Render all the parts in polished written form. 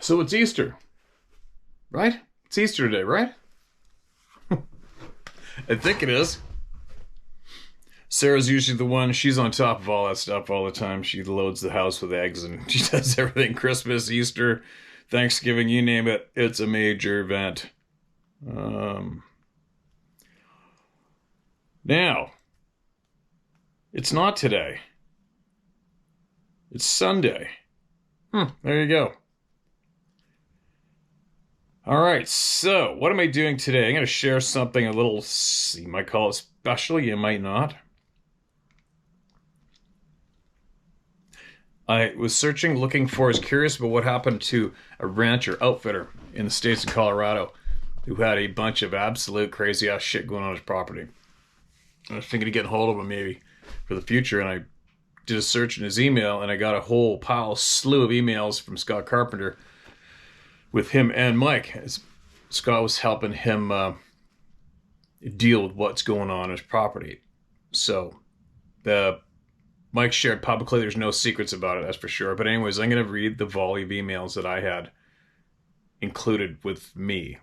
So it's Easter, right? It's Easter today, right? I think it is. Sarah's usually the one, she's on top of all that stuff all the time. She loads the house with eggs and she does everything. Christmas, Easter, Thanksgiving, you name it. It's a major event. Now, it's not today. It's Sunday. There you go. All right, so what am I doing today? I'm going to share something a little, you might call it special, you might not. I was searching, looking for, I was curious about what happened to a rancher outfitter in the states of Colorado who had a bunch of absolute crazy ass shit going on his property. I was thinking of getting hold of him maybe for the future, and I did a search in his email, and I got a whole slew of emails from Scott Carpenter with him and Mike. Scott was helping him deal with what's going on in his property. So Mike shared publicly, there's no secrets about it, that's for sure. But anyways, I'm going to read the volley of emails that I had included with me.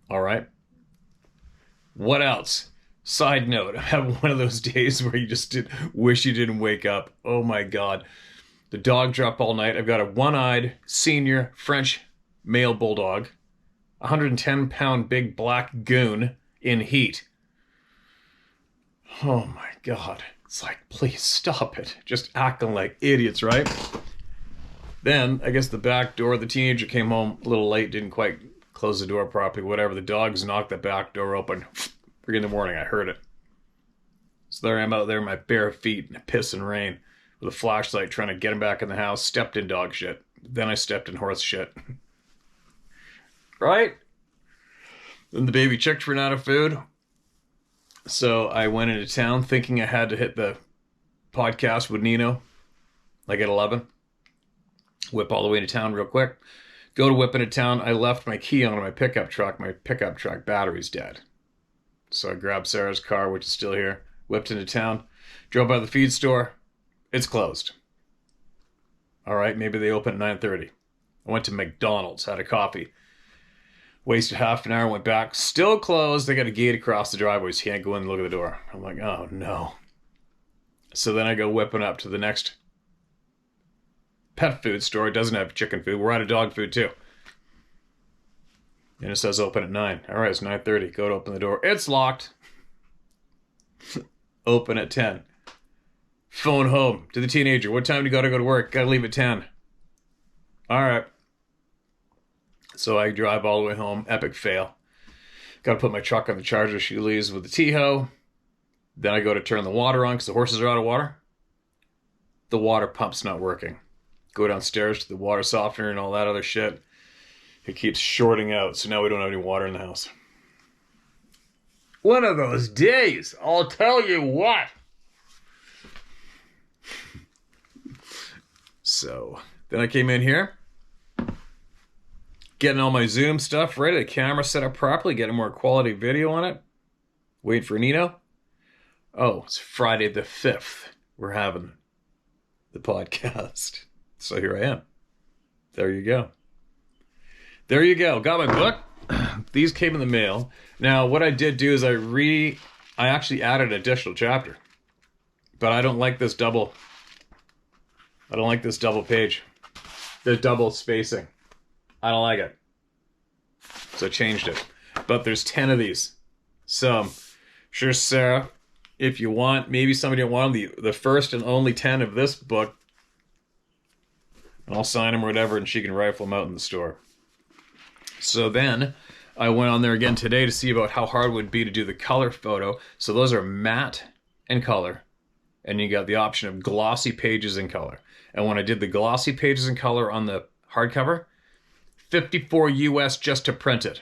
All right? What else? Side note, I'm having one of those days where you just wish you didn't wake up. Oh my God. The dog dropped all night. I've got a one-eyed senior French male bulldog, 110-pound big black goon in heat. Oh my God. It's like, please stop it. Just acting like idiots, right? Then, I guess the back door, the teenager came home a little late, didn't quite close the door properly, whatever. The dogs knocked the back door open. 3 in the morning, I heard it. So there I am out there in my bare feet in the piss and rain with a flashlight trying to get him back in the house. Stepped in dog shit. Then I stepped in horse shit. Right? Then the baby chicks ran out of food. So I went into town thinking I had to hit the podcast with Nino, like at 11. Whip all the way into town real quick. Go to whip into town. I left my key on my pickup truck. My pickup truck battery's dead. So I grabbed Sarah's car, which is still here. Whipped into town. Drove by the feed store. It's closed. All right, maybe they open at 9:30. I went to McDonald's, had a coffee. Wasted half an hour, went back. Still closed. They got a gate across the driveway, so you can't go in and look at the door. I'm like, oh no. So then I go whipping up to the next pet food store. It doesn't have chicken food. We're out of dog food too. And it says open at 9. All right, it's 9:30. Go to open the door. It's locked. Open at 10. Phone home to the teenager. What time do you gotta go to work? Gotta leave at 10. All right. So I drive all the way home. Epic fail. Got to put my truck on the charger. She leaves with the T-Ho. Then I go to turn the water on because the horses are out of water. The water pump's not working. Go downstairs to the water softener and all that other shit. It keeps shorting out. So now we don't have any water in the house. One of those days. I'll tell you what. So then I came in here. Getting all my Zoom stuff ready, the camera set up properly, getting more quality video on it. Wait for Nino. Oh, it's Friday the 5th. We're having the podcast. So here I am. There you go. There you go. Got my book. These came in the mail. Now, what I did do is I actually added an additional chapter. But I don't like this double page. The double spacing. I don't like it. So I changed it. But there's 10 of these. So, sure, Sarah, if you want, maybe somebody didn't want them, the first and only 10 of this book, and I'll sign them or whatever, and she can rifle them out in the store. So then, I went on there again today to see about how hard it would be to do the color photo. So those are matte and color. And you got the option of glossy pages in color. And when I did the glossy pages in color on the hardcover, $54 US just to print it.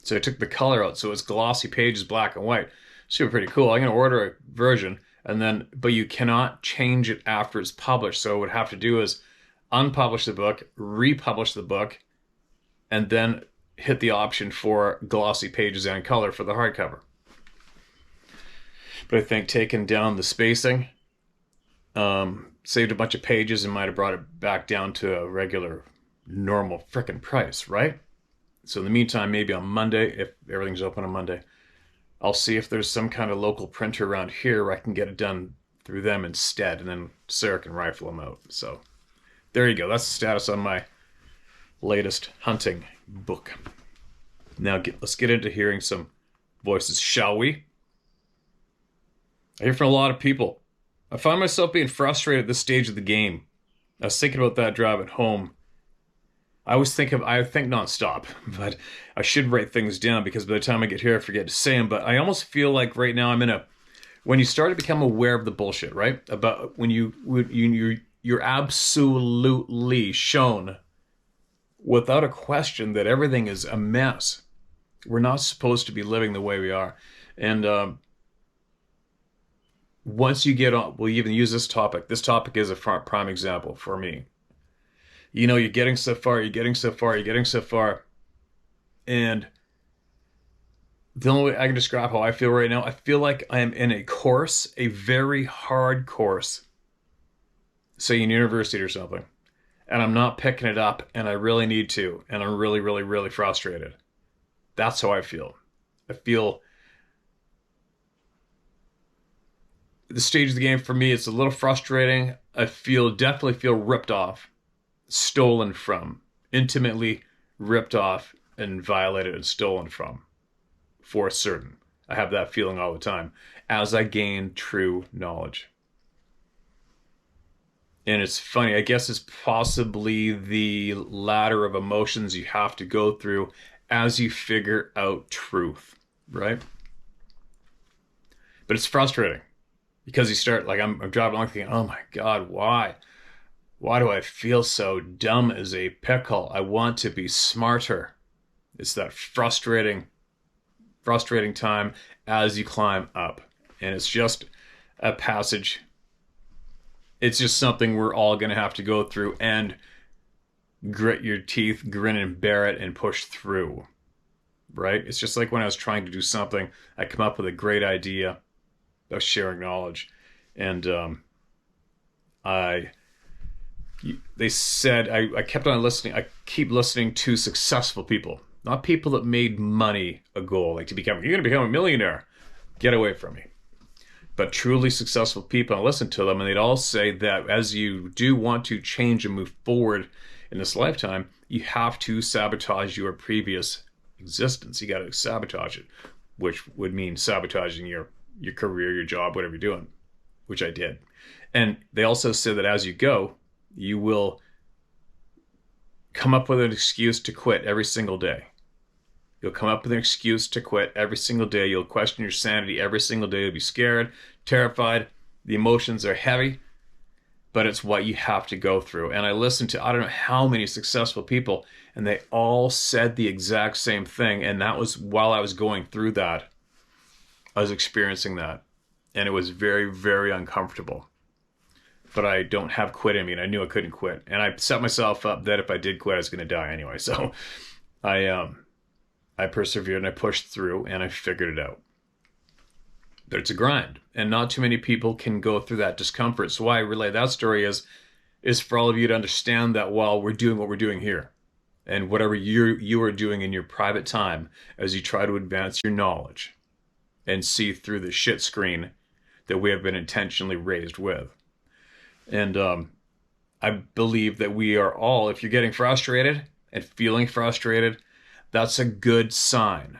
So I took the color out, so it's glossy pages, black and white. Super pretty cool. I'm gonna order a version, but you cannot change it after it's published. So what I would have to do is unpublish the book, republish the book, and then hit the option for glossy pages and color for the hardcover. But I think taking down the spacing, saved a bunch of pages and might have brought it back down to a regular, normal frickin' price, right? So in the meantime, maybe on Monday, if everything's open on Monday, I'll see if there's some kind of local printer around here where I can get it done through them instead, and then Sarah can rifle them out. So there you go. That's the status on my latest hunting book. Now let's get into hearing some voices, shall we? I hear from a lot of people. I find myself being frustrated at this stage of the game. I was thinking about that driving home. I think nonstop, but I should write things down because by the time I get here, I forget to say them. But I almost feel like right now when you start to become aware of the bullshit, right? About when you're absolutely shown without a question that everything is a mess. We're not supposed to be living the way we are. And once you get on, we'll even use this topic. This topic is a prime example for me. You're getting so far, and the only way I can describe how I feel right now, I feel like I am in a course, a very hard course, say in university or something, and I'm not picking it up, and I really need to, and I'm really, really, really frustrated. That's how I feel. I feel the stage of the game for me, it's a little frustrating. I definitely feel ripped off, stolen from, intimately ripped off and violated and stolen from, for certain. I have that feeling all the time as I gain true knowledge. And it's funny, I guess it's possibly the ladder of emotions you have to go through as you figure out truth, right? But it's frustrating because you start, like, I'm driving along thinking, oh my God, why? Why do I feel so dumb as a pickle? I want to be smarter. It's that frustrating time as you climb up. And it's just a passage. It's just something we're all going to have to go through and grit your teeth, grin and bear it, and push through. Right? It's just like when I was trying to do something, I come up with a great idea of sharing knowledge. And they said, I kept on listening. I keep listening to successful people, not people that made money a goal, like you're going to become a millionaire. Get away from me. But truly successful people, I listen to them, and they'd all say that as you do want to change and move forward in this lifetime, you have to sabotage your previous existence. You got to sabotage it, which would mean sabotaging your career, your job, whatever you're doing, which I did. And they also said that as you go, you will come up with an excuse to quit every single day. You'll come up with an excuse to quit every single day. You'll question your sanity every single day. You'll be scared, terrified. The emotions are heavy, but it's what you have to go through. And I listened to, I don't know how many successful people, and they all said the exact same thing. And that was while I was going through that, I was experiencing that. And it was very, very uncomfortable. But I don't have quit in me, and I knew I couldn't quit. And I set myself up that if I did quit, I was going to die anyway. So I persevered and I pushed through and I figured it out. But it's a grind, and not too many people can go through that discomfort. So why I relay that story is for all of you to understand that while we're doing what we're doing here, and whatever you are doing in your private time as you try to advance your knowledge and see through the shit screen that we have been intentionally raised with. And I believe that we are all, if you're getting frustrated and feeling frustrated, that's a good sign.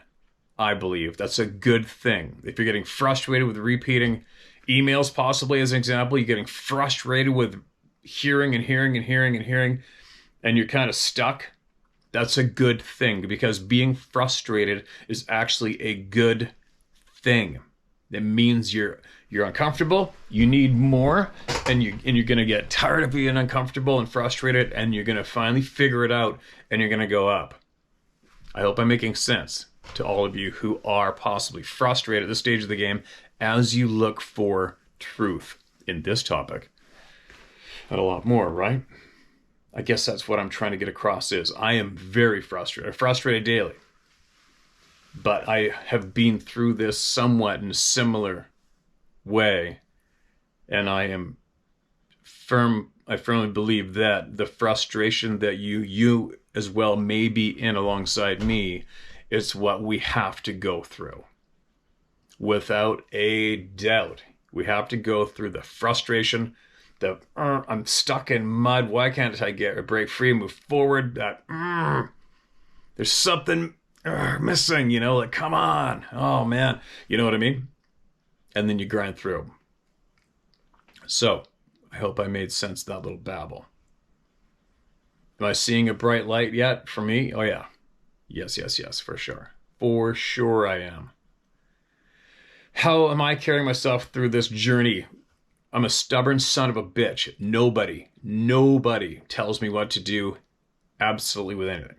I believe that's a good thing. If you're getting frustrated with repeating emails, possibly as an example, you're getting frustrated with hearing, and you're kind of stuck, that's a good thing, because being frustrated is actually a good thing. It means you're uncomfortable, you need more, and you're going to get tired of being uncomfortable and frustrated, and you're going to finally figure it out, and you're going to go up. I hope I'm making sense to all of you who are possibly frustrated at this stage of the game as you look for truth in this topic. And a lot more, right? I guess that's what I'm trying to get across is I am very frustrated. I'm frustrated daily. But I have been through this somewhat in a similar way, and I am firmly believe that the frustration that you as well may be in alongside me is what we have to go through. Without a doubt, we have to go through the frustration, I'm stuck in mud. Why can't I break free and move forward? There's something missing, like, come on. Oh man. You know what I mean? And then you grind through. So I hope I made sense of that little babble. Am I seeing a bright light yet for me? Oh yeah. Yes, for sure. For sure I am. How am I carrying myself through this journey? I'm a stubborn son of a bitch. Nobody tells me what to do absolutely with anything,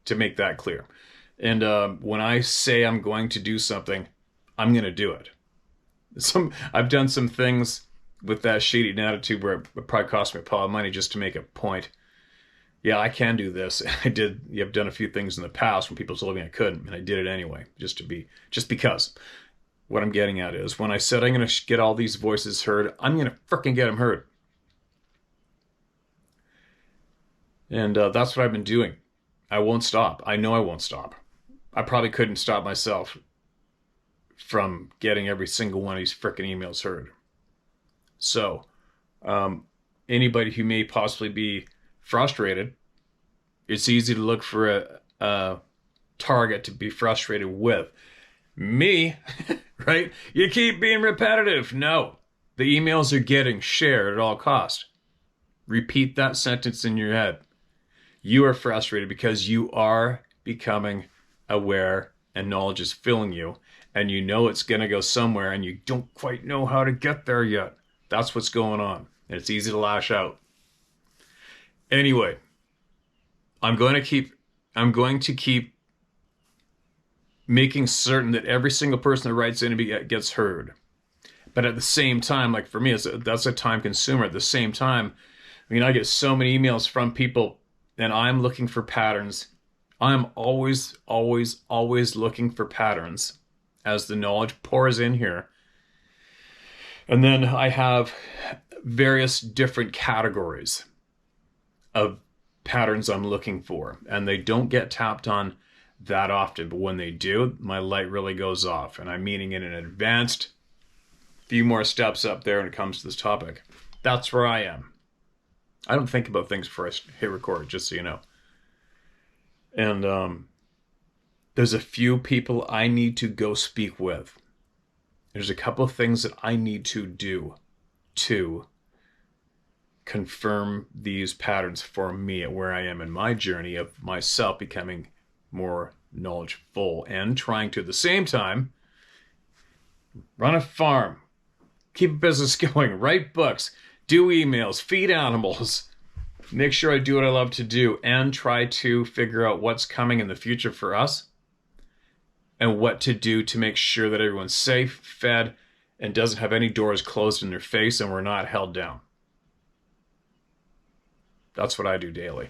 to make that clear. And when I say I'm going to do something, I'm going to do it. I've done some things with that shady attitude where it probably cost me a pile of money just to make a point. Yeah, I can do this. I've done a few things in the past when people told me I couldn't, and I did it anyway, just because. What I'm getting at is, when I said I'm going to get all these voices heard, I'm going to frickin' get them heard. And that's what I've been doing. I won't stop. I know I won't stop. I probably couldn't stop myself from getting every single one of these frickin' emails heard. So, anybody who may possibly be frustrated, it's easy to look for a target to be frustrated with. Me, right? You keep being repetitive. No, the emails are getting shared at all costs. Repeat that sentence in your head. You are frustrated because you are becoming aware and knowledge is filling you, and you know it's going to go somewhere and you don't quite know how to get there yet. That's what's going on. And it's easy to lash out. Anyway, I'm going to keep making certain that every single person that writes in gets heard. But at the same time, like for me, that's a time consumer. At the same time, I get so many emails from people, and I'm looking for patterns. I'm always looking for patterns as the knowledge pours in here. And then I have various different categories of patterns I'm looking for, and they don't get tapped on that often, but when they do, my light really goes off, and I'm meaning it in advanced few more steps up there when it comes to this topic. That's where I am. I don't think about things before I hit record, just so you know. And there's a few people I need to go speak with. There's a couple of things that I need to do to confirm these patterns for me at where I am in my journey of myself becoming more knowledgeful and trying to, at the same time, run a farm, keep a business going, write books, do emails, feed animals, make sure I do what I love to do, and try to figure out what's coming in the future for us and what to do to make sure that everyone's safe, fed, and doesn't have any doors closed in their face and we're not held down. That's what I do daily.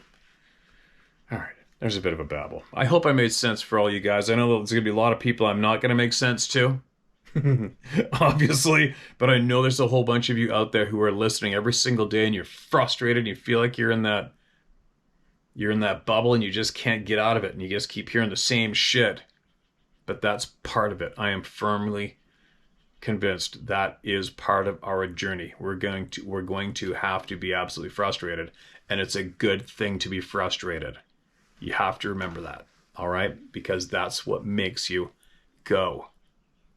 All right. There's a bit of a babble. I hope I made sense for all you guys. I know there's going to be a lot of people I'm not going to make sense to, obviously, but I know there's a whole bunch of you out there who are listening every single day and you're frustrated and you feel like you're in that bubble and you just can't get out of it and you just keep hearing the same shit. But that's part of it. I am firmly convinced that is part of our journey. We're going to have to be absolutely frustrated, and it's a good thing to be frustrated. You have to remember that, all right? Because that's what makes you go.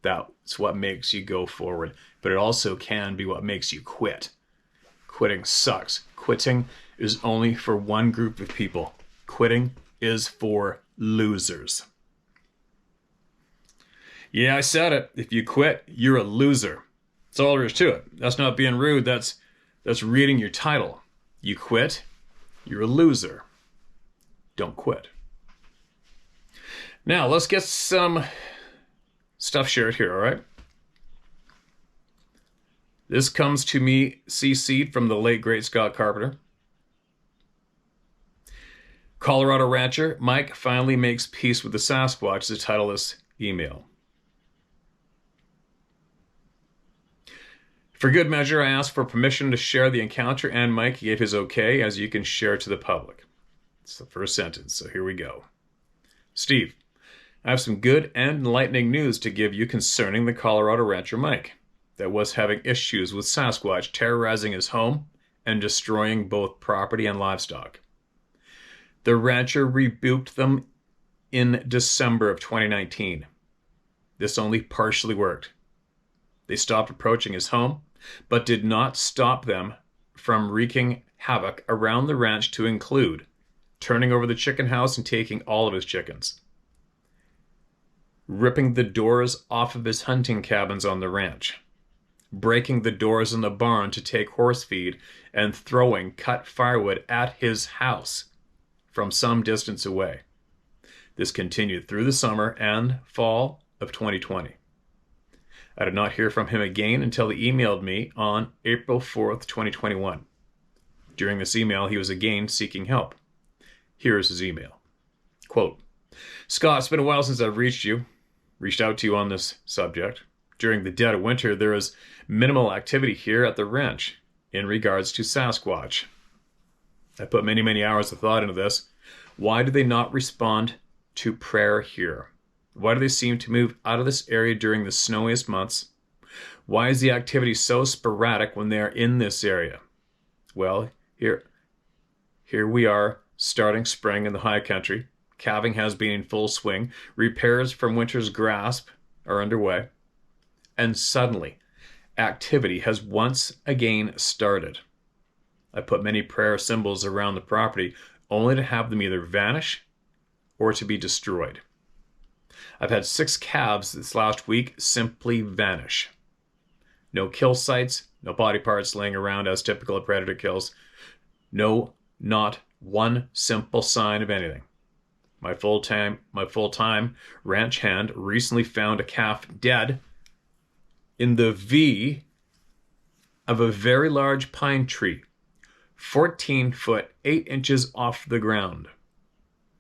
That's what makes you go forward. But it also can be what makes you quit. Quitting sucks. Quitting is only for one group of people. Quitting is for losers. Yeah, I said it. If you quit, you're a loser. That's all there is to it. That's not being rude. That's reading your title. You quit, you're a loser. Don't quit. Now, let's get some stuff shared here, all right? This comes to me CC'd from the late, great Scott Carpenter. Colorado rancher Mike finally makes peace with the Sasquatch is the title of this email. For good measure, I asked for permission to share the encounter, and Mike gave his okay, as you can share to the public. It's the first sentence, so here we go. Steve, I have some good and enlightening news to give you concerning the Colorado rancher Mike that was having issues with Sasquatch terrorizing his home and destroying both property and livestock. The rancher rebuked them in December of 2019. This only partially worked. They stopped approaching his home, but did not stop them from wreaking havoc around the ranch, to include turning over the chicken house and taking all of his chickens, ripping the doors off of his hunting cabins on the ranch, breaking the doors in the barn to take horse feed, and throwing cut firewood at his house from some distance away. This continued through the summer and fall of 2020. I did not hear from him again until he emailed me on April 4th, 2021. During this email, he was again seeking help. Here is his email. Quote, Scott, it's been a while since I've reached out to you on this subject. During the dead of winter, there is minimal activity here at the ranch in regards to Sasquatch. I put many, many hours of thought into this. Why do they not respond to prayer here? Why do they seem to move out of this area during the snowiest months? Why is the activity so sporadic when they are in this area? Well, here we are starting spring in the high country. Calving has been in full swing. Repairs from winter's grasp are underway. And suddenly, activity has once again started. I put many prayer symbols around the property, only to have them either vanish or to be destroyed. I've had 6 calves this last week simply vanish. No kill sites, no body parts laying around as typical of predator kills. No, not one simple sign of anything. My full-time ranch hand recently found a calf dead in the V of a very large pine tree, 14 foot 8 inches off the ground.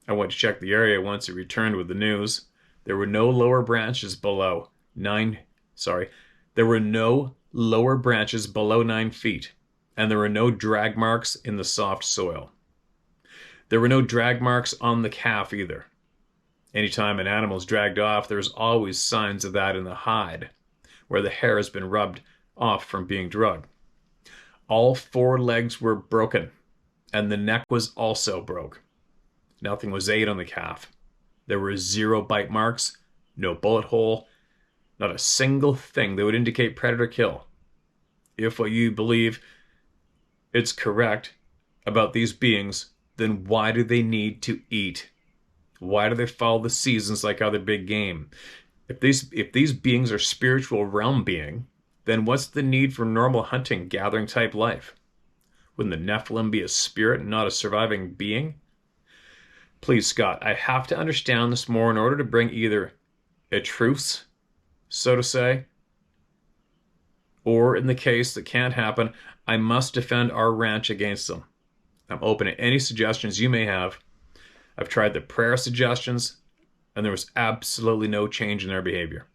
I went to check the area once he returned with the news. There were no lower branches below 9 feet, and there were no drag marks in the soft soil. There were no drag marks on the calf either. Anytime an animal is dragged off, there's always signs of that in the hide, where the hair has been rubbed off from being drugged. All 4 legs were broken, and the neck was also broke. Nothing was ate on the calf. There were 0 bite marks, no bullet hole, not a single thing that would indicate predator kill. If what you believe it's correct about these beings, then why do they need to eat? Why do they follow the seasons like other big game? If these beings are spiritual realm being, then what's the need for normal hunting, gathering type life? Wouldn't the Nephilim be a spirit and not a surviving being? Please, Scott, I have to understand this more in order to bring either a truce, so to say, or in the case that can't happen, I must defend our ranch against them. I'm open to any suggestions you may have. I've tried the prayer suggestions, and there was absolutely no change in their behavior.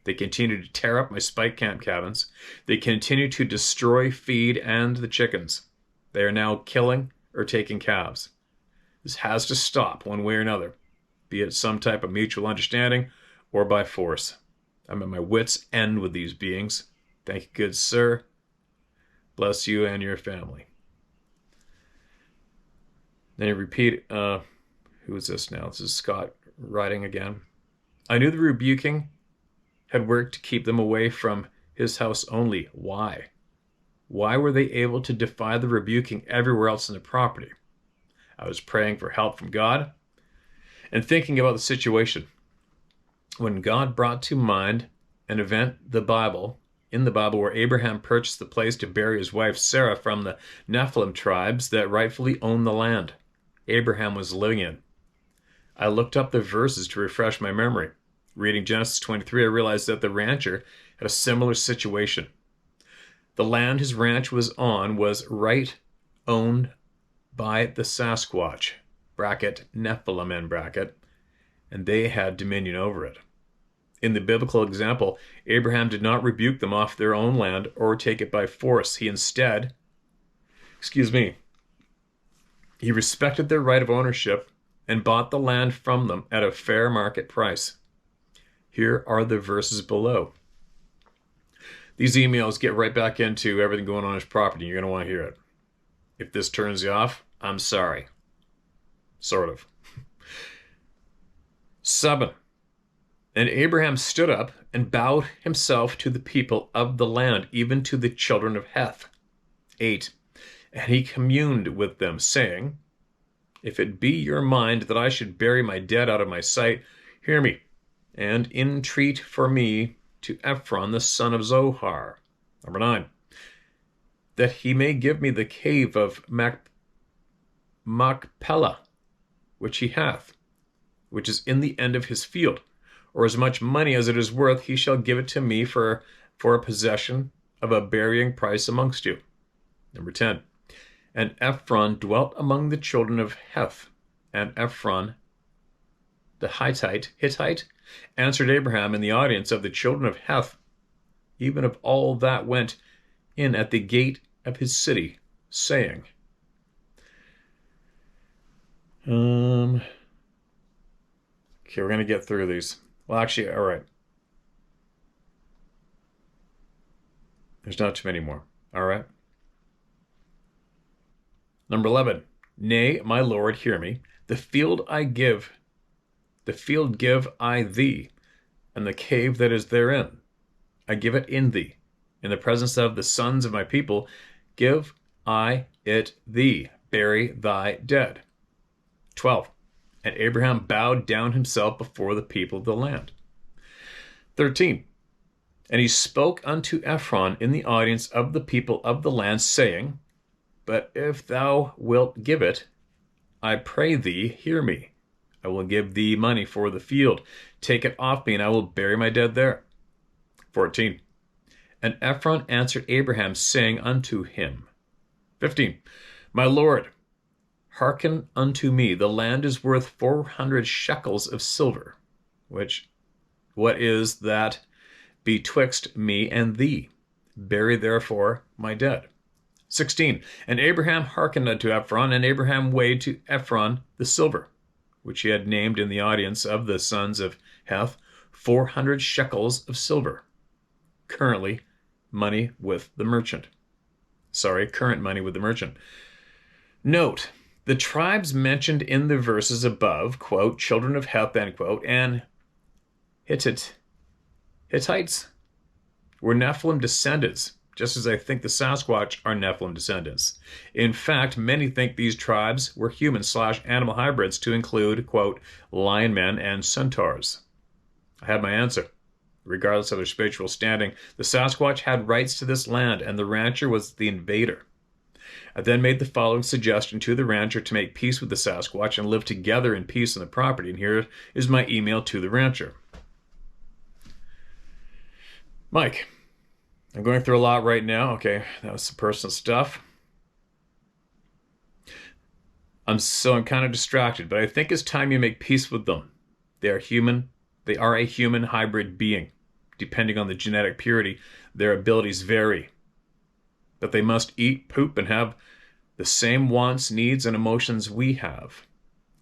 They continue to tear up my spike camp cabins. They continue to destroy feed and the chickens. They are now killing or taking calves. This has to stop one way or another, be it some type of mutual understanding or by force. I'm at my wits' end with these beings. Thank you, good sir. Bless you and your family. Then you repeat, who is this now? This is Scott writing again. I knew the rebuking had worked to keep them away from his house only. Why? Why were they able to defy the rebuking everywhere else in the property? I was praying for help from God and thinking about the situation. When God brought to mind an event in the Bible where Abraham purchased the place to bury his wife Sarah from the Nephilim tribes that rightfully owned the land Abraham was living in. I looked up the verses to refresh my memory. Reading Genesis 23, I realized that the rancher had a similar situation. The land his ranch was on was owned by the Sasquatch, bracket Nephilim end bracket, and they had dominion over it. In the biblical example, Abraham did not rebuke them off their own land or take it by force. He instead, he respected their right of ownership and bought the land from them at a fair market price. Here are the verses below. These emails get right back into everything going on his property. You're going to want to hear it. If this turns you off, I'm sorry. Sort of. 7. And Abraham stood up and bowed himself to the people of the land, even to the children of Heth. 8. And he communed with them, saying, If it be your mind that I should bury my dead out of my sight, hear me, and entreat for me to Ephron the son of Zohar. 9. That he may give me the cave of Machpelah, which he hath, which is in the end of his field, or as much money as it is worth, he shall give it to me for a possession of a burying price amongst you. 10. And Ephron dwelt among the children of Heth, and Ephron the Hittite, answered Abraham in the audience of the children of Heth, even of all that went in at the gate of his city, saying, Okay, we're going to get through these. Well, actually, all right. There's not too many more. All right. Number 11. Nay, my Lord, hear me. The field give I thee, and the cave that is therein. I give it in thee. In the presence of the sons of my people, give I it thee. Bury thy dead. 12. And Abraham bowed down himself before the people of the land. 13. And he spoke unto Ephron in the audience of the people of the land, saying, But if thou wilt give it, I pray thee, hear me. I will give thee money for the field. Take it off me, and I will bury my dead there. 14. And Ephron answered Abraham, saying unto him, 15. My Lord, hearken unto me. The land is worth 400 shekels of silver, what is that betwixt me and thee? Bury therefore my dead. 16. And Abraham hearkened unto Ephron, and Abraham weighed to Ephron the silver, which he had named in the audience of the sons of Heth, 400 shekels of silver. Current money with the merchant. Note, the tribes mentioned in the verses above, quote, children of Heth, end quote, and Hittites, were Nephilim descendants, just as I think the Sasquatch are Nephilim descendants. In fact, many think these tribes were human/animal hybrids to include, quote, lion men and centaurs. I had my answer. Regardless of their spiritual standing, the Sasquatch had rights to this land, and the rancher was the invader. I then made the following suggestion to the rancher to make peace with the Sasquatch and live together in peace on the property, and here is my email to the rancher. Mike, I'm going through a lot right now. Okay, that was some personal stuff. I'm kind of distracted, but I think it's time you make peace with them. They are human. They are a human hybrid being. Depending on the genetic purity, their abilities vary. But they must eat, poop, and have the same wants, needs, and emotions we have.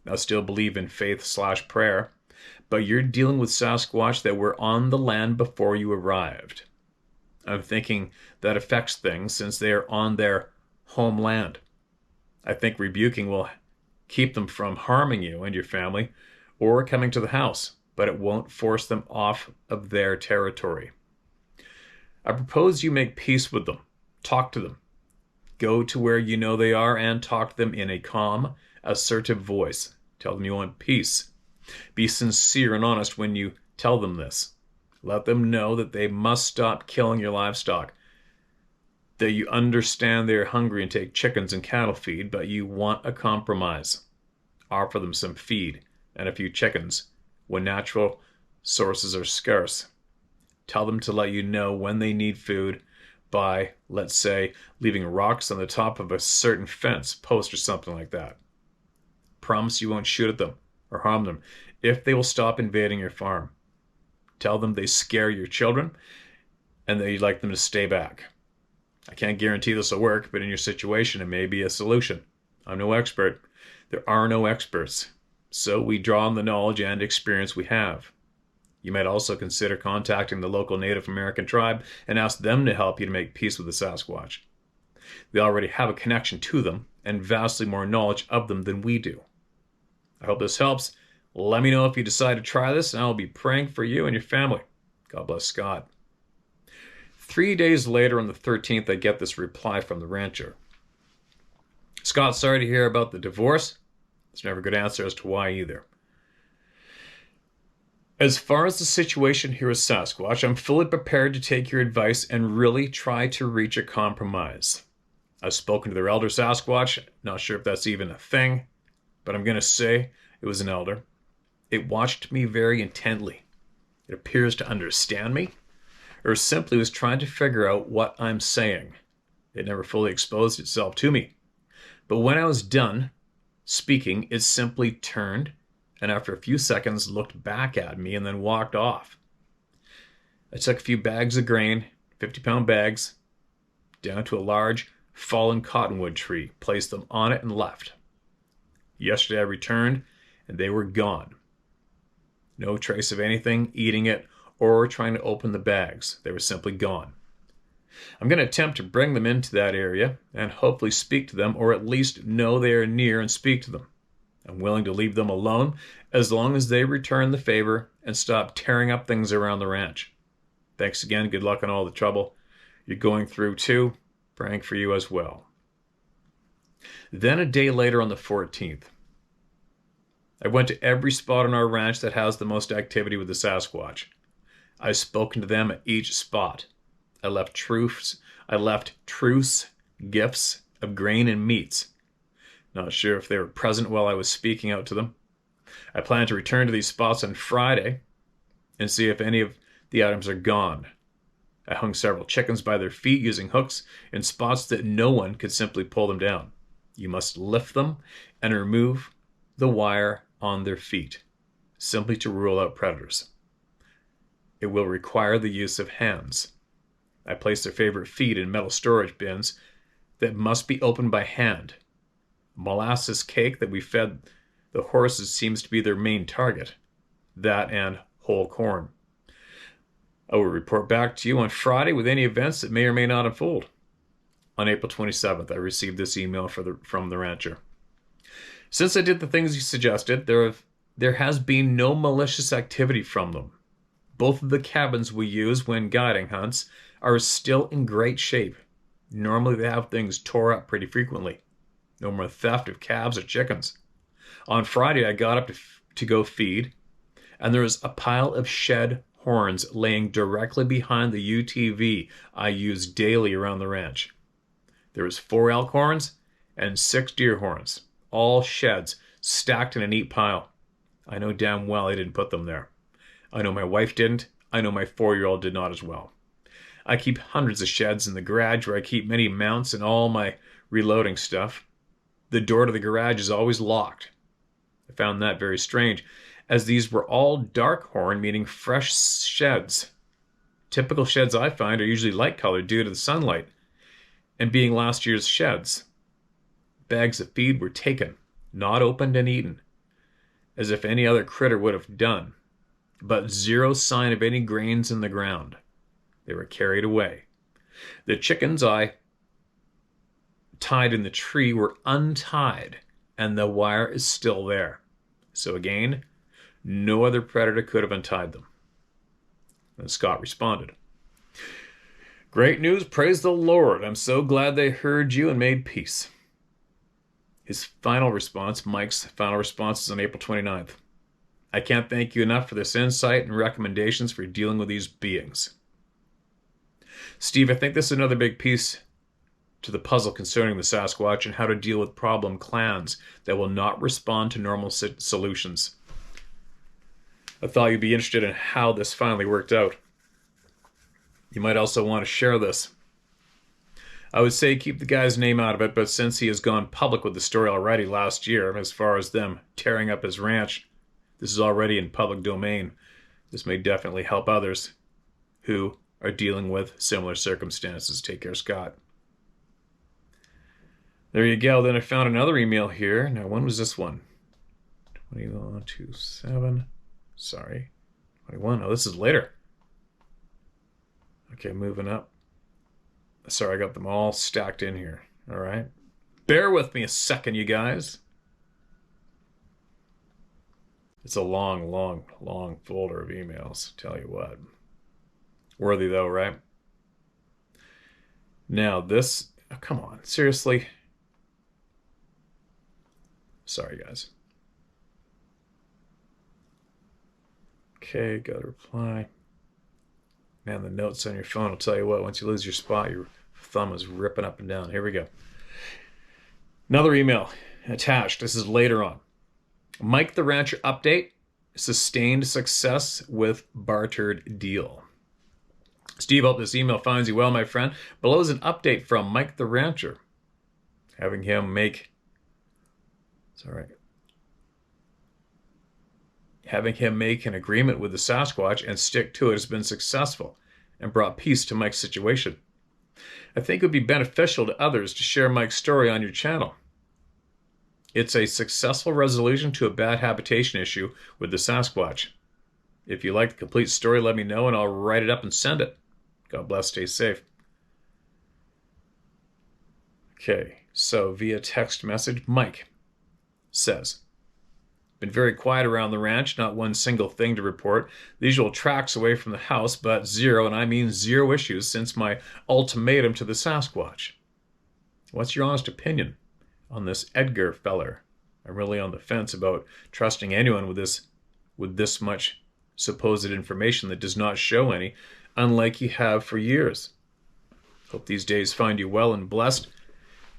I still believe in faith/prayer, but you're dealing with Sasquatch that were on the land before you arrived. I'm thinking that affects things since they are on their homeland. I think rebuking will keep them from harming you and your family or coming to the house, but it won't force them off of their territory. I propose you make peace with them. Talk to them. Go to where you know they are and talk to them in a calm, assertive voice. Tell them you want peace. Be sincere and honest when you tell them this. Let them know that they must stop killing your livestock, that you understand they are hungry and take chickens and cattle feed, but you want a compromise. Offer them some feed and a few chickens when natural sources are scarce. Tell them to let you know when they need food by, let's say, leaving rocks on the top of a certain fence, post, or something like that. Promise you won't shoot at them or harm them if they will stop invading your farm. Tell them they scare your children and that you'd like them to stay back. I can't guarantee this will work, but in your situation, it may be a solution. I'm no expert. There are no experts. So we draw on the knowledge and experience we have. You might also consider contacting the local Native American tribe and ask them to help you to make peace with the Sasquatch. They already have a connection to them and vastly more knowledge of them than we do. I hope this helps. Let me know if you decide to try this, and I'll be praying for you and your family. God bless Scott. 3 days later, on the 13th, I get this reply from the rancher. Scott, sorry to hear about the divorce. There's never a good answer as to why either. As far as the situation here with Sasquatch, I'm fully prepared to take your advice and really try to reach a compromise. I've spoken to their elder Sasquatch, not sure if that's even a thing, but I'm going to say it was an elder. It watched me very intently. It appears to understand me, or simply was trying to figure out what I'm saying. It never fully exposed itself to me. But when I was done speaking, it simply turned and after a few seconds looked back at me and then walked off. I took a few bags of grain, 50-pound bags, down to a large fallen cottonwood tree, placed them on it and left. Yesterday I returned and they were gone. No trace of anything, eating it, or trying to open the bags. They were simply gone. I'm going to attempt to bring them into that area and hopefully speak to them, or at least know they are near and speak to them. I'm willing to leave them alone as long as they return the favor and stop tearing up things around the ranch. Thanks again. Good luck on all the trouble you're going through too. Praying for you as well. Then a day later on the 14th, I went to every spot on our ranch that has the most activity with the Sasquatch. I've spoken to them at each spot. I left truce gifts of grain and meats. Not sure if they were present while I was speaking out to them. I plan to return to these spots on Friday and see if any of the items are gone. I hung several chickens by their feet using hooks in spots that no one could simply pull them down. You must lift them and remove the wire on their feet, simply to rule out predators. It will require the use of hands. I place their favorite feed in metal storage bins that must be opened by hand. Molasses cake that we fed the horses seems to be their main target. That and whole corn. I will report back to you on Friday with any events that may or may not unfold. On April 27th, I received this email from the rancher. Since I did the things you suggested, there has been no malicious activity from them. Both of the cabins we use when guiding hunts are still in great shape. Normally they have things tore up pretty frequently. No more theft of calves or chickens. On Friday, I got up to go feed, and there was a pile of shed horns laying directly behind the UTV I use daily around the ranch. There was 4 elk horns and 6 deer horns, all sheds stacked in a neat pile. I know damn well I didn't put them there. I know my wife didn't. I know my 4-year-old did not as well. I keep hundreds of sheds in the garage where I keep many mounts and all my reloading stuff. The door to the garage is always locked. I found that very strange, as these were all dark horn, meaning fresh sheds. Typical sheds I find are usually light colored due to the sunlight, and being last year's sheds. Bags of feed were taken, not opened and eaten, as if any other critter would have done, but zero sign of any grains in the ground. They were carried away. The chickens I tied in the tree were untied, and the wire is still there. So again, no other predator could have untied them. And Scott responded, "Great news, praise the Lord. I'm so glad they heard you and made peace." His final response, Mike's final response, is on April 29th. "I can't thank you enough for this insight and recommendations for dealing with these beings. Steve, I think this is another big piece to the puzzle concerning the Sasquatch and how to deal with problem clans that will not respond to normal solutions. I thought you'd be interested in how this finally worked out. You might also want to share this. I would say keep the guy's name out of it, but since he has gone public with the story already last year, as far as them tearing up his ranch, this is already in public domain. This may definitely help others who are dealing with similar circumstances. Take care, Scott. There you go. Then I found another email here. Now, when was this one? 2127. Sorry. 21. Oh, this is later. Okay, moving up. Sorry, I got them all stacked in here. All right. Bear with me a second, you guys. It's a long, long, long folder of emails. Tell you what. Worthy though, right? Now this, oh, come on, seriously? Sorry, guys. Okay, got a reply. Man, the notes on your phone will tell you what, once you lose your spot, your thumb is ripping up and down. Here we go. Another email attached. This is later on. Mike the Rancher update. Sustained success with bartered deal. Steve, hope this email finds you well, my friend. Below is an update from Mike the Rancher. Having him make... It's all right. Having him make an agreement with the Sasquatch and stick to it has been successful and brought peace to Mike's situation. I think it would be beneficial to others to share Mike's story on your channel. It's a successful resolution to a bad habitation issue with the Sasquatch. If you like the complete story, let me know and I'll write it up and send it. God bless, stay safe. Okay, so via text message, Mike says, been very quiet around the ranch, not one single thing to report. The usual tracks away from the house, but zero, and I mean zero issues since my ultimatum to the Sasquatch. What's your honest opinion on this Edgar feller? I'm really on the fence about trusting anyone with this much supposed information that does not show any, unlike you have for years. Hope these days find you well and blessed.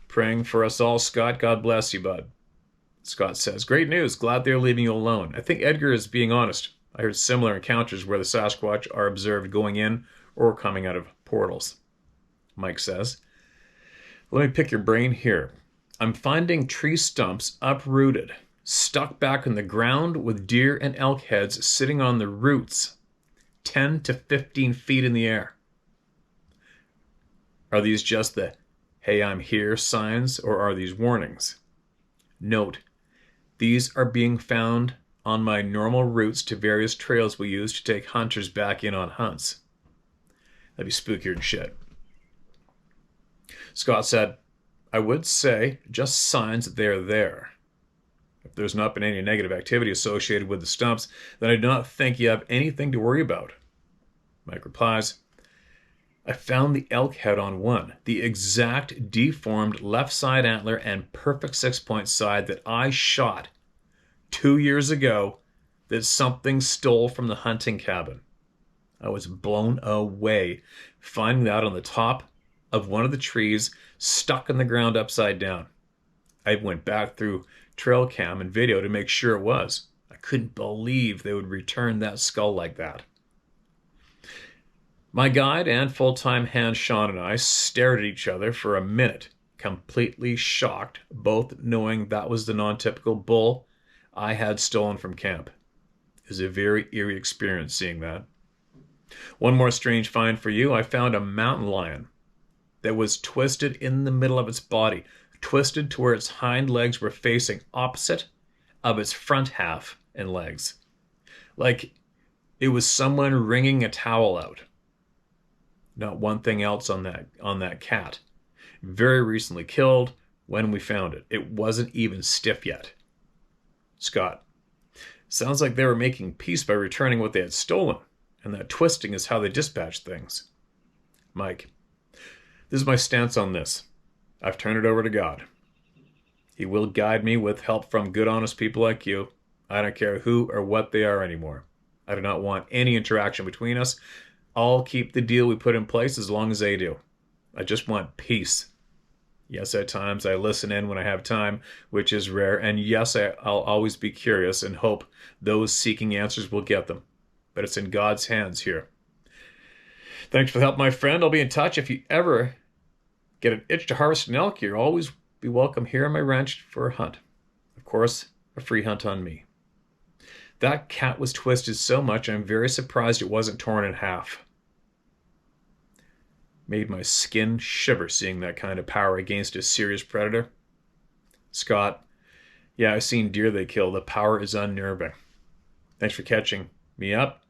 Praying for us all, Scott. God bless you, bud. Scott says, great news. Glad they're leaving you alone. I think Edgar is being honest. I heard similar encounters where the Sasquatch are observed going in or coming out of portals. Mike says, let me pick your brain here. I'm finding tree stumps uprooted, stuck back in the ground with deer and elk heads sitting on the roots, 10 to 15 feet in the air. Are these just the, hey, I'm here signs, or are these warnings? Note, these are being found on my normal routes to various trails we use to take hunters back in on hunts. That'd be spookier than shit. Scott said, I would say just signs that they're there. If there's not been any negative activity associated with the stumps, then I do not think you have anything to worry about. Mike replies, I found the elk head on one, the exact deformed left side antler and perfect 6-point side that I shot 2 years ago that something stole from the hunting cabin. I was blown away finding that on the top of one of the trees stuck in the ground upside down. I went back through trail cam and video to make sure it was. I couldn't believe they would return that skull like that. My guide and full-time hand Sean and I stared at each other for a minute, completely shocked, both knowing that was the non-typical bull I had stolen from camp. It was a very eerie experience seeing that. One more strange find for you. I found a mountain lion that was twisted in the middle of its body, twisted to where its hind legs were facing opposite of its front half and legs. Like it was someone wringing a towel out. Not one thing else on that cat. Very recently killed when we found it. It wasn't even stiff yet. Scott, sounds like they were making peace by returning what they had stolen, and that twisting is how they dispatch things. Mike, this is my stance on this. I've turned it over to God. He will guide me with help from good, honest people like you. I don't care who or what they are anymore. I do not want any interaction between us. I'll keep the deal we put in place as long as they do. I just want peace. Yes, at times I listen in when I have time, which is rare. And yes, I'll always be curious and hope those seeking answers will get them. But it's in God's hands here. Thanks for the help, my friend. I'll be in touch. If you ever get an itch to harvest an elk, you'll always be welcome here on my ranch for a hunt. Of course, a free hunt on me. That cat was twisted so much, I'm very surprised it wasn't torn in half. Made my skin shiver seeing that kind of power against a serious predator. Scott, yeah, I've seen deer they kill. The power is unnerving. Thanks for catching me up.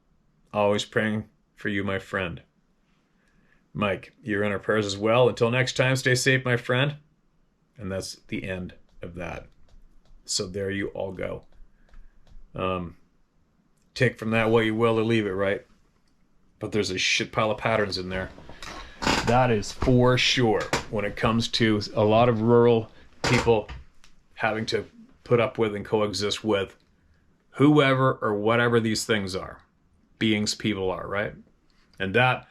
Always praying for you, my friend. Mike, you're in our prayers as well. Until next time, stay safe, my friend. And that's the end of that. So there you all go. Take from that what you will or leave it, right? But there's a shit pile of patterns in there. That is for sure when it comes to a lot of rural people having to put up with and coexist with whoever or whatever these things are. Beings, people are, right? And that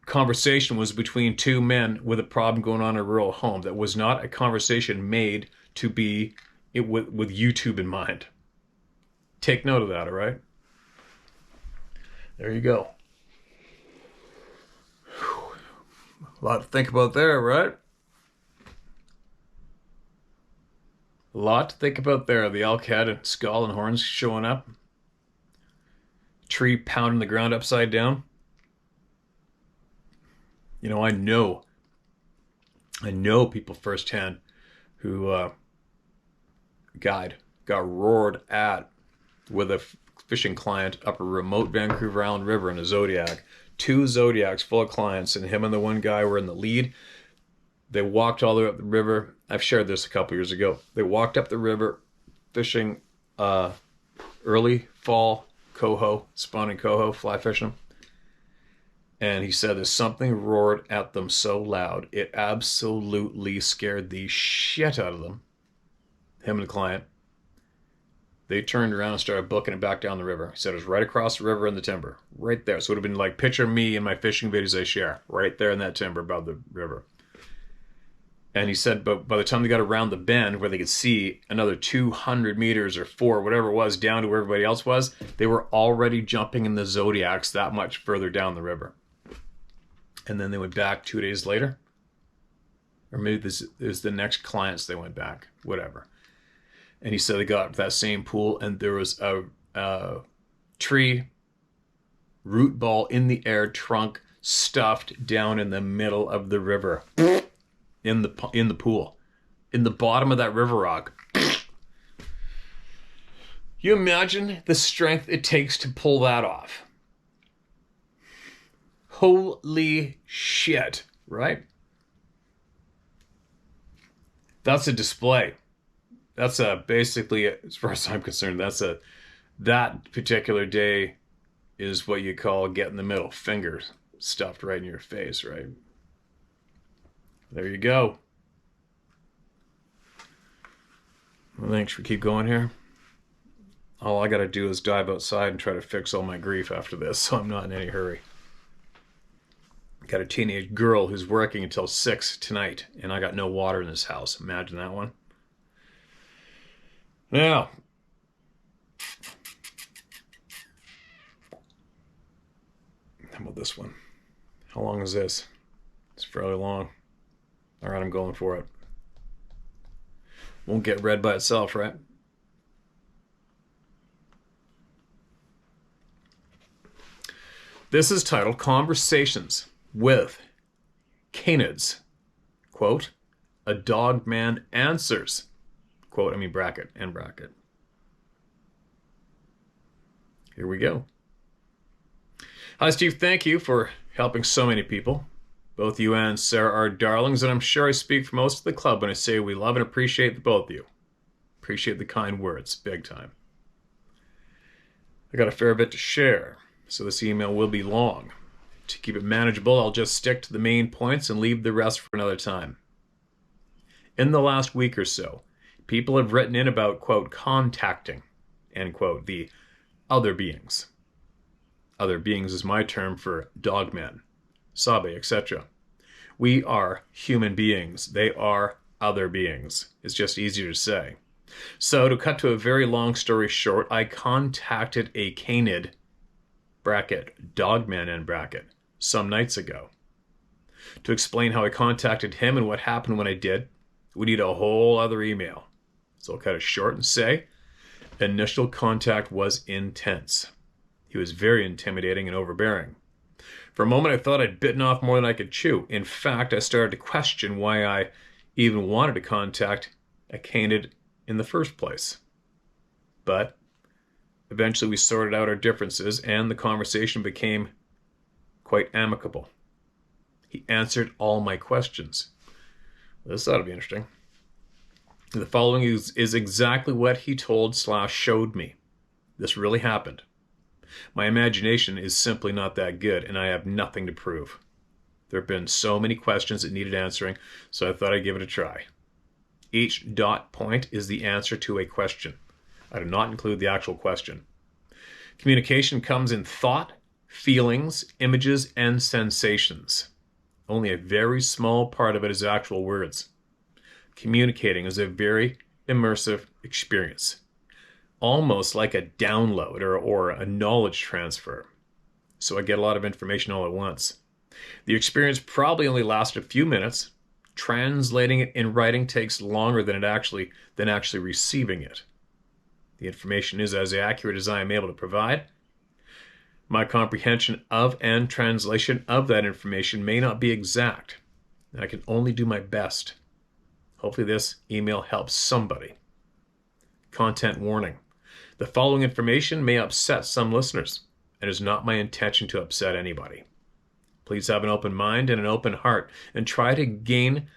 conversation was between two men with a problem going on in a rural home. That was not a conversation made to be with YouTube in mind. Take note of that, all right? There you go. A lot to think about there, right? A lot to think about there. The elk head and skull and horns showing up. Tree pounding the ground upside down. You know, I know people firsthand who got roared at with a fishing client up a remote Vancouver Island river in a Zodiac. 2 Zodiacs full of clients, and him and the one guy were in the lead. They walked all the way up the river. I've shared this a couple years ago. They walked up the river fishing early fall coho, spawning coho, fly fishing. And he said there's something roared at them so loud, it absolutely scared the shit out of them. Him and the client. They turned around and started booking it back down the river. He said it was right across the river in the timber. Right there. So it would have been like, picture me in my fishing videos I share. Right there in that timber above the river. And he said, but by the time they got around the bend where they could see another 200 meters or 4, whatever it was, down to where everybody else was, they were already jumping in the Zodiacs that much further down the river. And then they went back 2 days later. Or maybe this is the next clients they went back. Whatever. And he said they got that same pool and there was a tree root ball in the air, trunk stuffed down in the middle of the river. In the pool. In the bottom of that river rock. You imagine the strength it takes to pull that off. Holy shit, right? That's a display. That's basically, as far as I'm concerned, that particular day is what you call get in the middle, fingers stuffed right in your face, right? There you go. Well, thanks. We keep going here. All I got to do is dive outside and try to fix all my grief after this, so I'm not in any hurry. Got a teenage girl who's working until 6 tonight, and I got no water in this house. Imagine that one. Now, how about this one? How long is this? It's fairly long. All right, I'm going for it. Won't get read by itself, right? This is titled Conversations with Canids. Quote, a dog man answers. Quote, I mean bracket and bracket. Here we go. Hi, Steve. Thank you for helping so many people. Both you and Sarah are darlings, and I'm sure I speak for most of the club when I say we love and appreciate the both of you. Appreciate the kind words, big time. I got a fair bit to share, so this email will be long. To keep it manageable, I'll just stick to the main points and leave the rest for another time. In the last week or so, people have written in about, quote, contacting, end quote, the other beings. Other beings is my term for dogmen, sabe, etc. We are human beings. They are other beings. It's just easier to say. So to cut to a very long story short, I contacted a canid, bracket, dogman, end bracket, some nights ago. To explain how I contacted him and what happened when I did, we need a whole other email. So I'll cut it short and say, initial contact was intense. He was very intimidating and overbearing. For a moment, I thought I'd bitten off more than I could chew. In fact, I started to question why I even wanted to contact a canid in the first place. But eventually we sorted out our differences and the conversation became quite amicable. He answered all my questions. This ought to be interesting. The following is exactly what he told/showed me. This really happened. My imagination is simply not that good, and I have nothing to prove. There have been so many questions that needed answering, so I thought I'd give it a try. Each dot point is the answer to a question. I do not include the actual question. Communication comes in thought, feelings, images, and sensations. Only a very small part of it is actual words. Communicating is a very immersive experience, almost like a download or a knowledge transfer. So I get a lot of information all at once. The experience probably only lasts a few minutes. Translating it in writing takes longer than actually receiving it. The information is as accurate as I am able to provide. My comprehension of and translation of that information may not be exact, and I can only do my best. Hopefully this email helps somebody. Content warning. The following information may upset some listeners, and it is not my intention to upset anybody. Please have an open mind and an open heart, and try to gain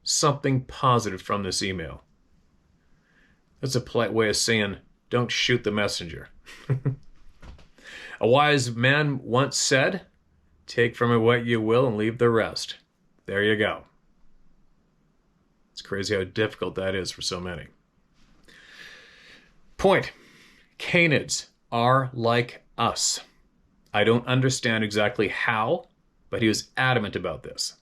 something positive from this email. That's a polite way of saying, don't shoot the messenger. A wise man once said, take from it what you will and leave the rest. There you go. It's crazy how difficult that is for so many. Point. Canids are like us. I don't understand exactly how, but he was adamant about this.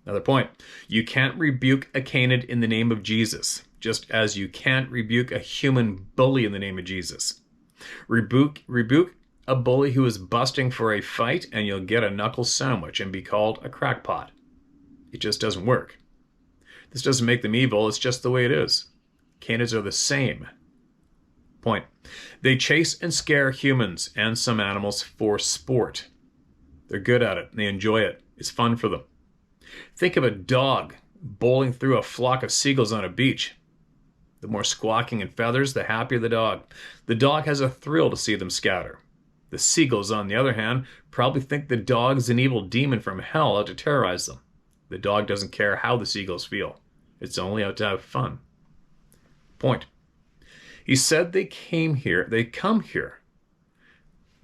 Another point. You can't rebuke a canid in the name of Jesus, just as you can't rebuke a human bully in the name of Jesus. Rebuke a bully who is busting for a fight, and you'll get a knuckle sandwich and be called a crackpot. It just doesn't work. This doesn't make them evil, it's just the way it is. Canids are the same. Point. They chase and scare humans and some animals for sport. They're good at it, and they enjoy it. It's fun for them. Think of a dog bowling through a flock of seagulls on a beach. The more squawking and feathers, the happier the dog. The dog has a thrill to see them scatter. The seagulls, on the other hand, probably think the dog is an evil demon from hell out to terrorize them. The dog doesn't care how the seagulls feel. It's only out to have fun. Point. He said they come here.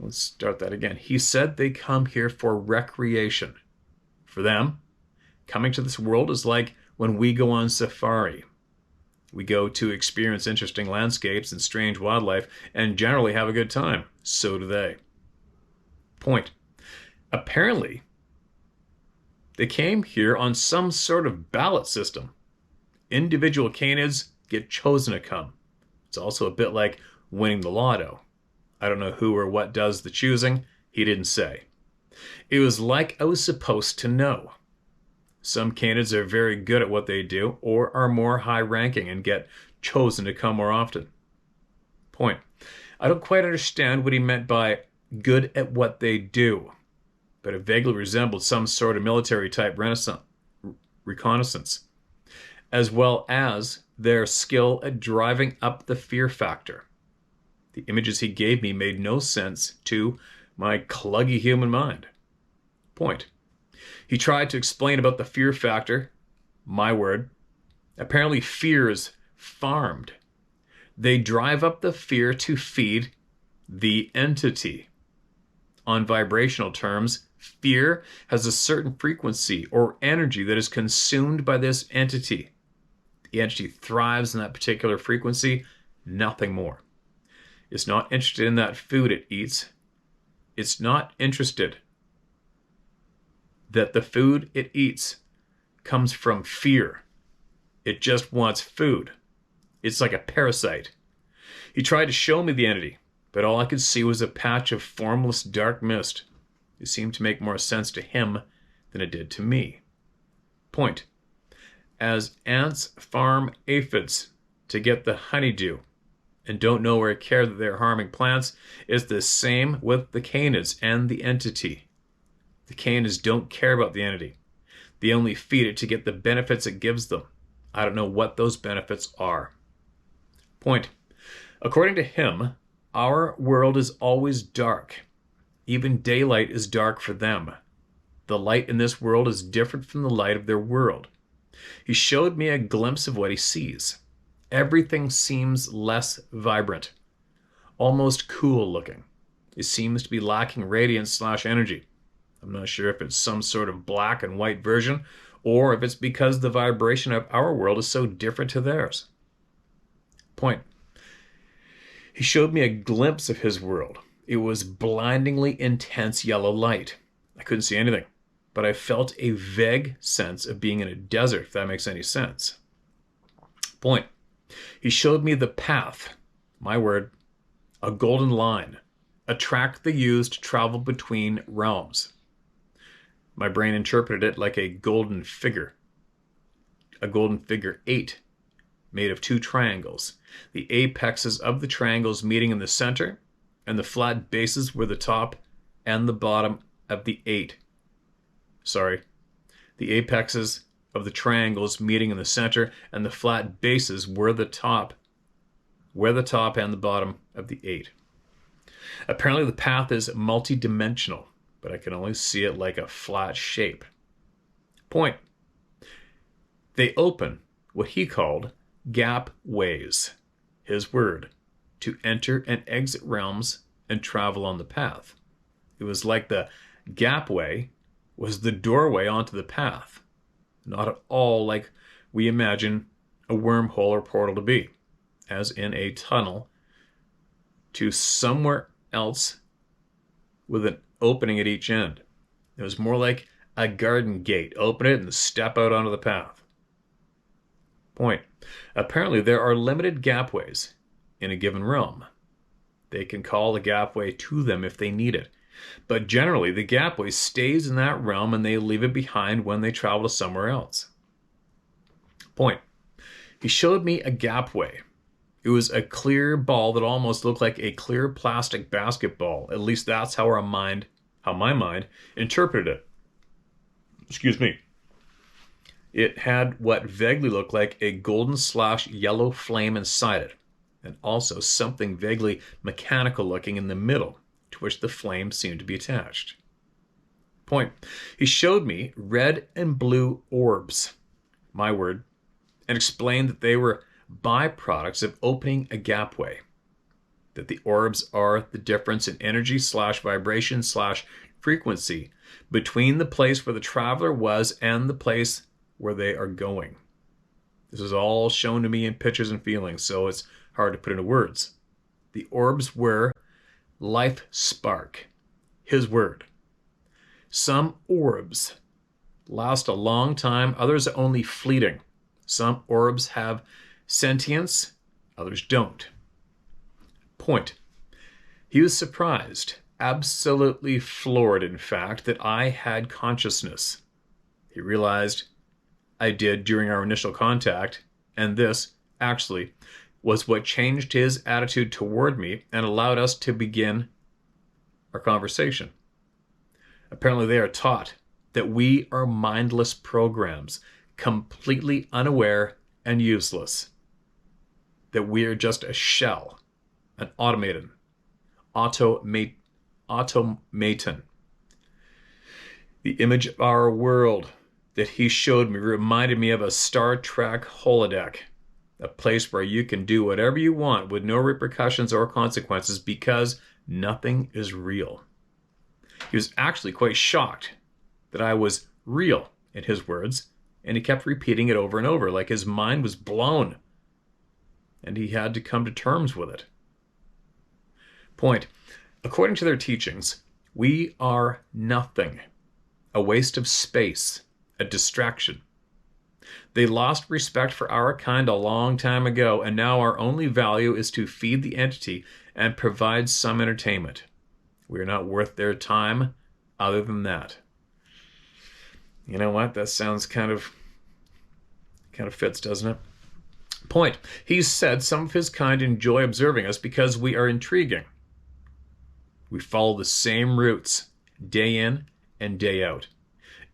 Let's start that again. He said they come here for recreation. For them, coming to this world is like when we go on safari. We go to experience interesting landscapes and strange wildlife and generally have a good time. So do they. Point. Apparently, they came here on some sort of ballot system. Individual canids get chosen to come. It's also a bit like winning the lotto. I don't know who or what does the choosing. He didn't say. It was like I was supposed to know. Some canids are very good at what they do or are more high-ranking and get chosen to come more often. Point. I don't quite understand what he meant by good at what they do, but it vaguely resembled some sort of military-type reconnaissance, as well as their skill at driving up the fear factor. The images he gave me made no sense to my cluggy human mind. Point. He tried to explain about the fear factor. My word. Apparently fear is farmed. They drive up the fear to feed the entity. On vibrational terms, fear has a certain frequency or energy that is consumed by this entity. The entity thrives in that particular frequency, nothing more. It's not interested in that food it eats. It's not interested that the food it eats comes from fear. It just wants food. It's like a parasite. He tried to show me the entity, but all I could see was a patch of formless dark mist. It seemed to make more sense to him than it did to me. Point. As ants farm aphids to get the honeydew, and don't know or care that they're harming plants is the same with the canids and the entity. The canids don't care about the entity. They only feed it to get the benefits it gives them. I don't know what those benefits are. Point. According to him, our world is always dark. Even daylight is dark for them. The light in this world is different from the light of their world. He showed me a glimpse of what he sees. Everything seems less vibrant, almost cool looking. It seems to be lacking radiance/energy. I'm not sure if it's some sort of black and white version, or if it's because the vibration of our world is so different to theirs. Point. He showed me a glimpse of his world. It was blindingly intense yellow light. I couldn't see anything, but I felt a vague sense of being in a desert, if that makes any sense. Point. He showed me the path, my word, a golden line, a track they used to travel between realms. My brain interpreted it like a golden figure 8, made of 2 triangles. The apexes of the triangles meeting in the center, and the flat bases were the top and the bottom of the 8. The apexes of the triangles meeting in the center, and the flat bases were the top and the bottom of the 8. Apparently the path is multi-dimensional, but I can only see it like a flat shape. Point. They open what he called gap ways, his word, to enter and exit realms and travel on the path. It was like the gap way was the doorway onto the path. Not at all like we imagine a wormhole or portal to be, as in a tunnel to somewhere else with an opening at each end. It was more like a garden gate. Open it and step out onto the path. Point. Apparently there are limited gapways in a given realm. They can call the gapway to them if they need it. But generally, the gapway stays in that realm and they leave it behind when they travel to somewhere else. Point. He showed me a gapway. It was a clear ball that almost looked like a clear plastic basketball. At least that's how my mind interpreted it. Excuse me. It had what vaguely looked like a golden/yellow flame inside it, and also something vaguely mechanical looking in the middle, to which the flame seemed to be attached. Point. He showed me red and blue orbs, my word, and explained that they were byproducts of opening a gapway. That the orbs are the difference in energy/vibration/frequency between the place where the traveler was and the place where they are going. This is all shown to me in pictures and feelings, so it's hard to put into words. The orbs were life spark, his word. Some orbs last a long time, others are only fleeting. Some orbs have sentience, others don't. Point. He was surprised, absolutely floored, in fact, that I had consciousness. He realized I did during our initial contact, and this, actually, was what changed his attitude toward me and allowed us to begin our conversation. Apparently they are taught that we are mindless programs, completely unaware and useless. That we are just a shell, an automaton. The image of our world that he showed me reminded me of a Star Trek holodeck, a place where you can do whatever you want with no repercussions or consequences because nothing is real. He was actually quite shocked that I was real, in his words, and he kept repeating it over and over like his mind was blown, and he had to come to terms with it. Point. According to their teachings, we are nothing, a waste of space, a distraction. They lost respect for our kind a long time ago, and now our only value is to feed the entity and provide some entertainment. We are not worth their time other than that. You know what? That sounds kind of fits, doesn't it? Point. He said some of his kind enjoy observing us because we are intriguing. We follow the same routes, day in and day out.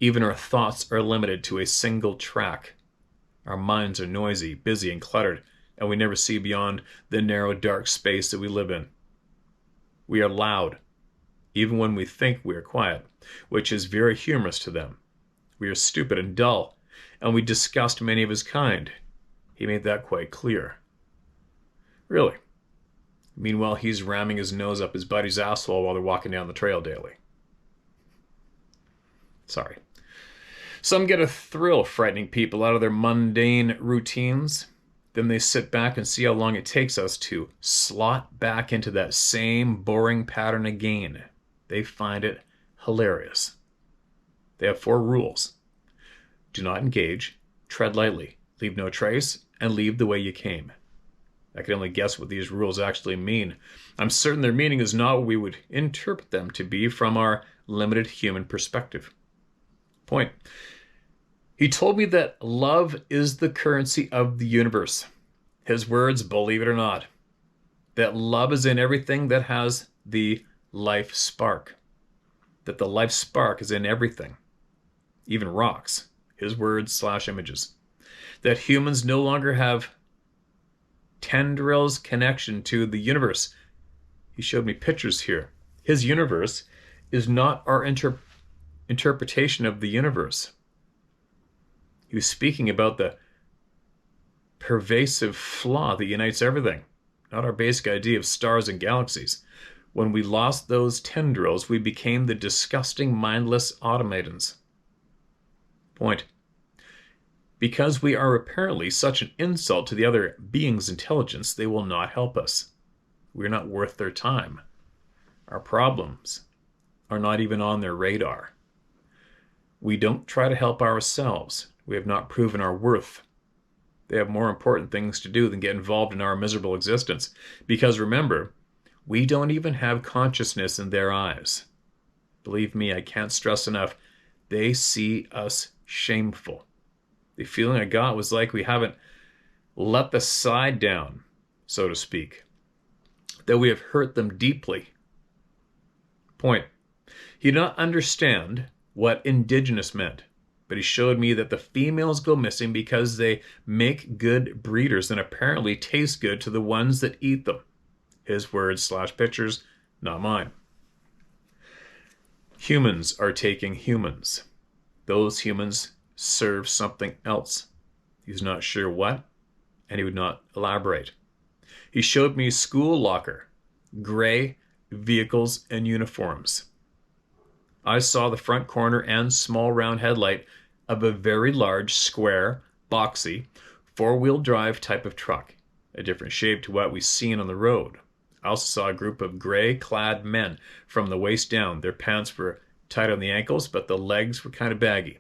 Even our thoughts are limited to a single track. Our minds are noisy, busy, and cluttered, and we never see beyond the narrow, dark space that we live in. We are loud, even when we think we are quiet, which is very humorous to them. We are stupid and dull, and we disgust many of his kind. He made that quite clear. Really. Meanwhile, he's ramming his nose up his buddy's asshole while they're walking down the trail daily. Sorry. Some get a thrill frightening people out of their mundane routines. Then they sit back and see how long it takes us to slot back into that same boring pattern again. They find it hilarious. They have 4 rules. Do not engage, tread lightly, leave no trace, and leave the way you came. I can only guess what these rules actually mean. I'm certain their meaning is not what we would interpret them to be from our limited human perspective. Point. He told me that love is the currency of the universe. His words, believe it or not. That love is in everything that has the life spark. That the life spark is in everything. Even rocks. His words / images. That humans no longer have tendrils connection to the universe. He showed me pictures here. His universe is not our interpretation of the universe. He was speaking about the pervasive flaw that unites everything, not our basic idea of stars and galaxies. When we lost those tendrils, we became the disgusting, mindless automatons. Point. Because we are apparently such an insult to the other beings' intelligence, they will not help us. We're not worth their time. Our problems are not even on their radar. We don't try to help ourselves. We have not proven our worth. They have more important things to do than get involved in our miserable existence. Because remember, we don't even have consciousness in their eyes. Believe me, I can't stress enough. They see us shameful. The feeling I got was like we haven't let the side down, so to speak. That we have hurt them deeply. Point. He did not understand what indigenous meant, but he showed me that the females go missing because they make good breeders and apparently taste good to the ones that eat them. His words / pictures, not mine. Humans are taking humans. Those humans serve something else. He's not sure what, and he would not elaborate. He showed me a school locker, gray vehicles and uniforms. I saw the front corner and small round headlight of a very large, square, boxy, 4-wheel drive type of truck, a different shape to what we've seen on the road. I also saw a group of gray-clad men from the waist down. Their pants were tight on the ankles, but the legs were kind of baggy.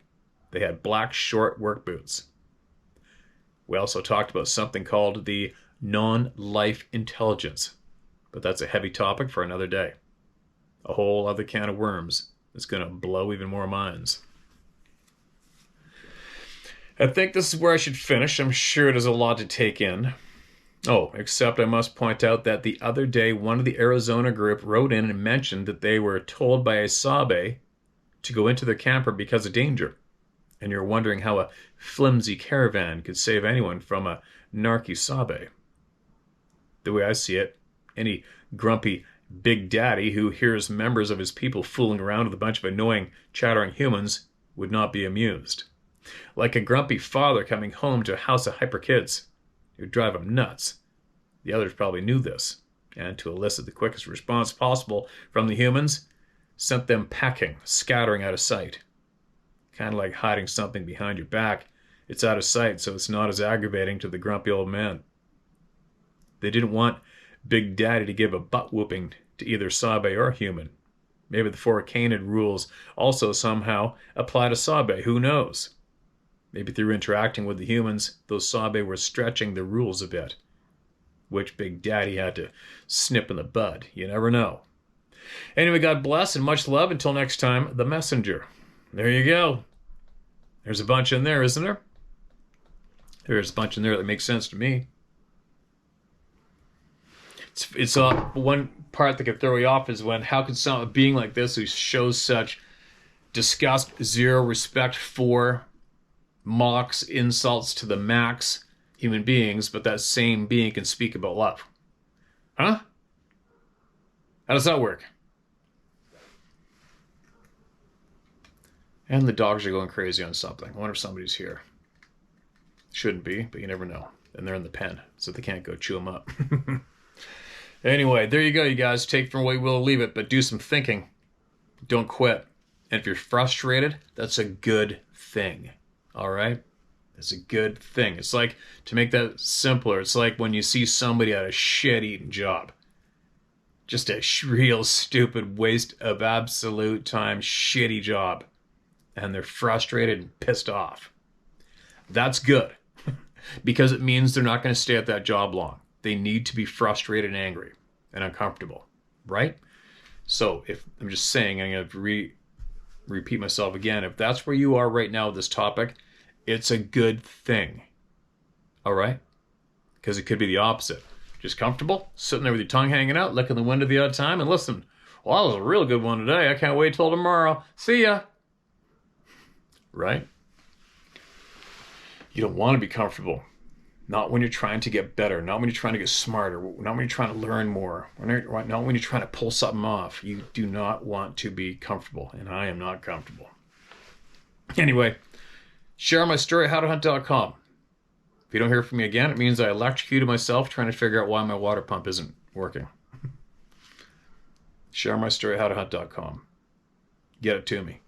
They had black, short work boots. We also talked about something called the non-life intelligence, but that's a heavy topic for another day. A whole other can of worms. It's going to blow even more minds. I think this is where I should finish. I'm sure there's a lot to take in. Oh, except I must point out that the other day, one of the Arizona group wrote in and mentioned that they were told by a Sabe to go into their camper because of danger. And you're wondering how a flimsy caravan could save anyone from a narky Sabe. The way I see it, any grumpy Big Daddy who hears members of his people fooling around with a bunch of annoying, chattering humans would not be amused. Like a grumpy father coming home to a house of hyper kids. It would drive him nuts. The others probably knew this, and to elicit the quickest response possible from the humans, sent them packing, scattering out of sight. Kind of like hiding something behind your back. It's out of sight, so it's not as aggravating to the grumpy old man. They didn't want Big Daddy to give a butt-whooping to either Sabe or human. Maybe the 4 canid rules also somehow apply to Sabe, who knows? Maybe through interacting with the humans, those Sabe were stretching the rules a bit, which Big Daddy had to snip in the bud. You never know. Anyway, God bless and much love. Until next time, The Messenger. There you go. There's a bunch in there, isn't there? There's a bunch in there that makes sense to me. It's one part that can throw you off is when how can a being like this who shows such disgust, zero respect for, mocks, insults to the max human beings, but that same being can speak about love? Huh? How does that work? And the dogs are going crazy on something. I wonder if somebody's here. Shouldn't be, but you never know. And they're in the pen, so they can't go chew them up. Anyway, there you go, you guys. Take from what you will, leave it, but do some thinking. Don't quit. And if you're frustrated, that's a good thing. All right? It's a good thing. It's like, to make that simpler, it's like when you see somebody at a shit-eating job. Just a real stupid waste of absolute time, shitty job. And they're frustrated and pissed off. That's good. Because it means they're not going to stay at that job long. They need to be frustrated and angry and uncomfortable. Right? So, if I'm just saying, I'm going to repeat myself again. If that's where you are right now with this topic, it's a good thing. All right? Because it could be the opposite. Just comfortable, sitting there with your tongue hanging out, licking the window the odd time, and listen, well, that was a real good one today. I can't wait till tomorrow. See ya. Right? You don't want to be comfortable. Not when you're trying to get better. Not when you're trying to get smarter. Not when you're trying to learn more. Not when you're trying to pull something off. You do not want to be comfortable. And I am not comfortable. Anyway, share my story at howtohunt.com. If you don't hear from me again, it means I electrocuted myself trying to figure out why my water pump isn't working. Share my story at howtohunt.com. Get it to me.